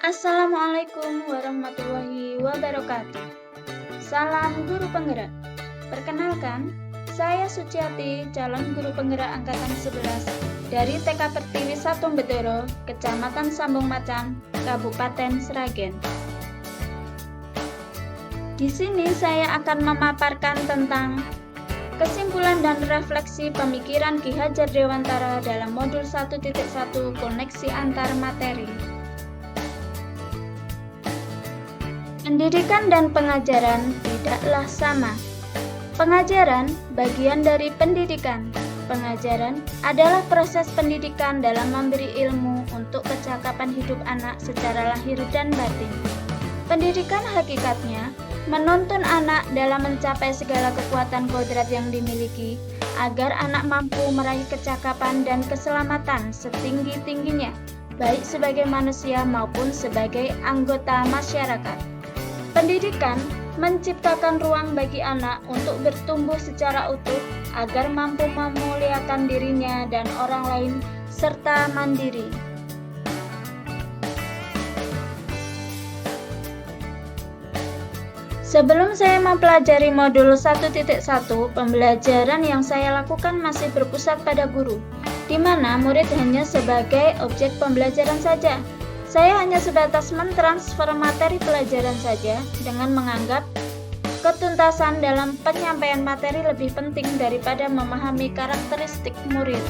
Assalamualaikum warahmatullahi wabarakatuh. Salam guru penggerak. Perkenalkan, saya Suciati, calon guru penggerak angkatan 11 dari TK Pertiwi 1 Bedoro, Kecamatan Sambung Macan, Kabupaten Sragen. Di sini saya akan memaparkan tentang kesimpulan dan refleksi pemikiran Ki Hajar Dewantara dalam modul 1.1 koneksi antar materi. Pendidikan dan pengajaran tidaklah sama. Pengajaran bagian dari pendidikan. Pengajaran adalah proses pendidikan dalam memberi ilmu untuk kecakapan hidup anak secara lahir dan batin. Pendidikan hakikatnya menuntun anak dalam mencapai segala kekuatan kodrat yang dimiliki, agar anak mampu meraih kecakapan dan keselamatan setinggi-tingginya, baik sebagai manusia maupun sebagai anggota masyarakat. Pendidikan menciptakan ruang bagi anak untuk bertumbuh secara utuh agar mampu memuliakan dirinya dan orang lain serta mandiri. Sebelum saya mempelajari modul 1.1, pembelajaran yang saya lakukan masih berpusat pada guru, di mana murid hanya sebagai objek pembelajaran saja. Saya hanya sebatas mentransfer materi pelajaran saja dengan menganggap ketuntasan dalam penyampaian materi lebih penting daripada memahami karakteristik murid.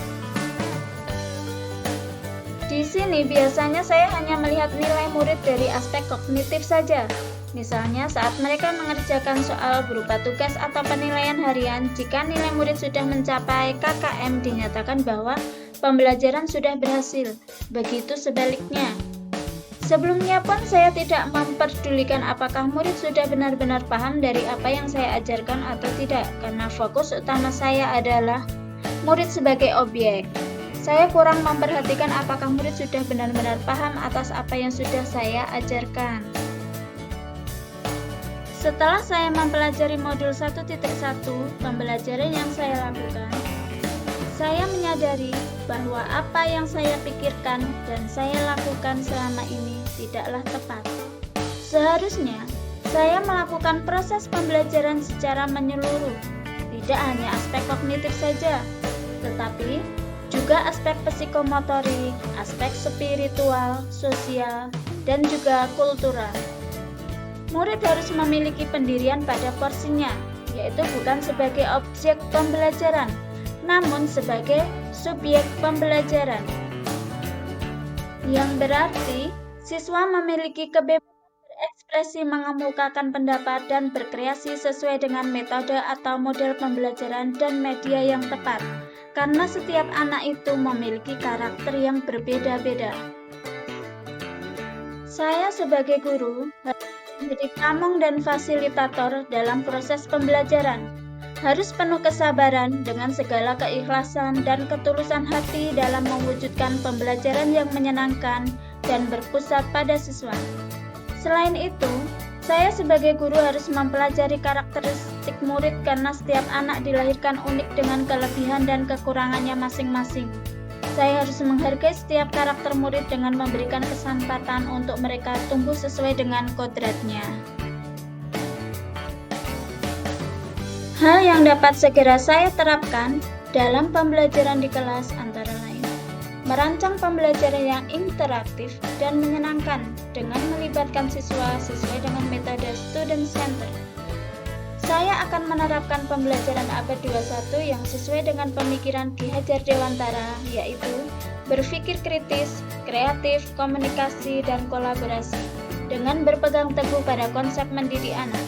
Di sini biasanya saya hanya melihat nilai murid dari aspek kognitif saja. Misalnya saat mereka mengerjakan soal berupa tugas atau penilaian harian, jika nilai murid sudah mencapai KKM dinyatakan bahwa pembelajaran sudah berhasil. Begitu sebaliknya. Sebelumnya pun saya tidak memperdulikan apakah murid sudah benar-benar paham dari apa yang saya ajarkan atau tidak, karena fokus utama saya adalah murid sebagai objek. Saya kurang memperhatikan apakah murid sudah benar-benar paham atas apa yang sudah saya ajarkan. Setelah saya mempelajari modul 1.1, pembelajaran yang saya lakukan, saya menyadari bahwa apa yang saya pikirkan dan saya lakukan selama ini tidaklah tepat. Seharusnya, saya melakukan proses pembelajaran secara menyeluruh, tidak hanya aspek kognitif saja, tetapi juga aspek psikomotorik, aspek spiritual, sosial, dan juga kultural. Murid harus memiliki pendirian pada porsinya, yaitu bukan sebagai objek pembelajaran, namun sebagai subjek pembelajaran. Yang berarti, siswa memiliki kebebasan berekspresi, mengemukakan pendapat, dan berkreasi sesuai dengan metode atau model pembelajaran dan media yang tepat, karena setiap anak itu memiliki karakter yang berbeda-beda. Saya sebagai guru harus menjadi tamong dan fasilitator dalam proses pembelajaran. Harus penuh kesabaran dengan segala keikhlasan dan ketulusan hati dalam mewujudkan pembelajaran yang menyenangkan dan berpusat pada siswa. Selain itu, saya sebagai guru harus mempelajari karakteristik murid karena setiap anak dilahirkan unik dengan kelebihan dan kekurangannya masing-masing. Saya harus menghargai setiap karakter murid dengan memberikan kesempatan untuk mereka tumbuh sesuai dengan kodratnya. Hal yang dapat segera saya terapkan dalam pembelajaran di kelas antara lain merancang pembelajaran yang interaktif dan menyenangkan dengan melibatkan siswa sesuai dengan metode student center. Saya akan menerapkan pembelajaran abad 21 yang sesuai dengan pemikiran Ki Hajar Dewantara, yaitu berpikir kritis, kreatif, komunikasi, dan kolaborasi dengan berpegang teguh pada konsep mendidik anak.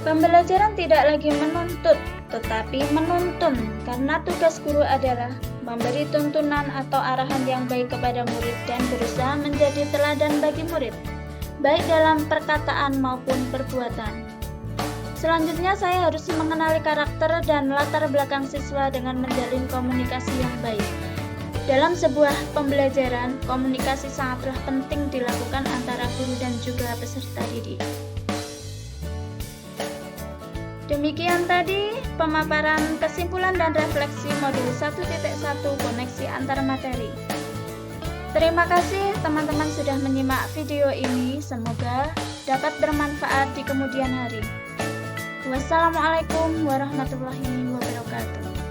Pembelajaran tidak lagi menuntut, tetapi menuntun, karena tugas guru adalah memberi tuntunan atau arahan yang baik kepada murid dan berusaha menjadi teladan bagi murid, baik dalam perkataan maupun perbuatan. Selanjutnya, saya harus mengenali karakter dan latar belakang siswa dengan menjalin komunikasi yang baik. Dalam sebuah pembelajaran, komunikasi sangatlah penting dilakukan antara guru dan juga peserta didik. Demikian tadi pemaparan kesimpulan dan refleksi modul 1.1 koneksi antar materi. Terima kasih teman-teman sudah menyimak video ini. Semoga dapat bermanfaat di kemudian hari. Wassalamualaikum warahmatullahi wabarakatuh.